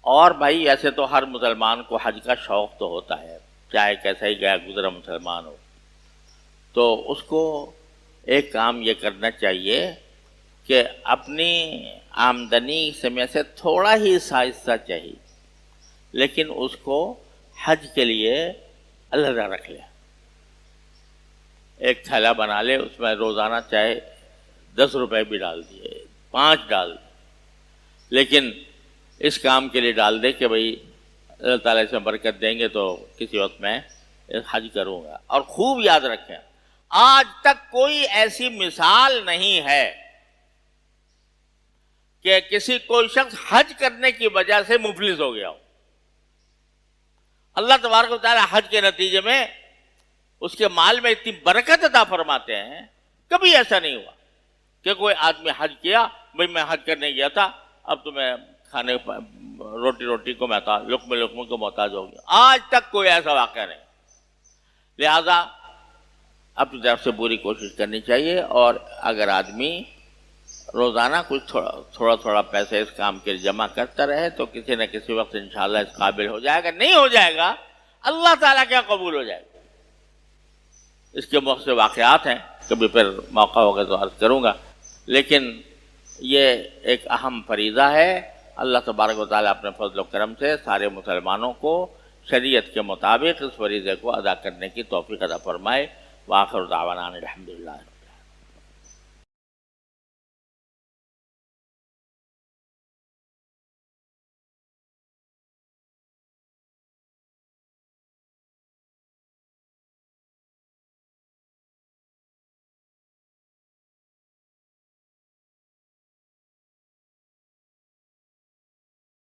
اور بھائی ایسے تو ہر مسلمان کو حج کا شوق تو ہوتا ہے، چاہے کیسا ہی گیا گزرا مسلمان ہو، تو اس کو ایک کام یہ کرنا چاہیے کہ اپنی آمدنی میں سے تھوڑا ہی حصہ چاہیے، لیکن اس کو حج کے لیے علیحدہ رکھ لے، ایک تھیلا بنا لے، اس میں روزانہ چاہے 10 روپے بھی ڈال دیے، 5 ڈال دیے، لیکن اس کام کے لیے ڈال دے کہ بھئی اللہ تعالیٰ اس میں برکت دیں گے تو کسی وقت میں حج کروں گا۔ اور خوب یاد رکھیں، آج تک کوئی ایسی مثال نہیں ہے کہ کسی کوئی شخص حج کرنے کی وجہ سے مفلس ہو گیا ہو۔ اللہ تبارک و تعالیٰ حج کے نتیجے میں اس کے مال میں اتنی برکت عطا فرماتے ہیں، کبھی ایسا نہیں ہوا کہ کوئی آدمی حج کیا، بھئی میں حج کرنے گیا تھا، اب تو میں کھانے روٹی کو محتاج، لقمے کو محتاج ہو گیا۔ آج تک کوئی ایسا واقعہ نہیں۔ لہذا اپنی طرف سے پوری کوشش کرنی چاہیے، اور اگر آدمی روزانہ کچھ تھوڑا پیسے اس کام کے لیے جمع کرتا رہے تو کسی نہ کسی وقت انشاءاللہ اس قابل ہو جائے گا۔ نہیں ہو جائے گا، اللہ تعالیٰ کیا قبول ہو جائے گا۔ اس کے بہت سے واقعات ہیں، کبھی پھر موقع ہوگا تو عرض کروں گا، لیکن یہ ایک اہم فریضہ ہے۔ اللہ تبارک و تعالیٰ اپنے فضل و کرم سے سارے مسلمانوں کو شریعت کے مطابق اس فریضے کو ادا کرنے کی توفیق عطا فرمائے۔ وآخر دعوانا الحمدللہ۔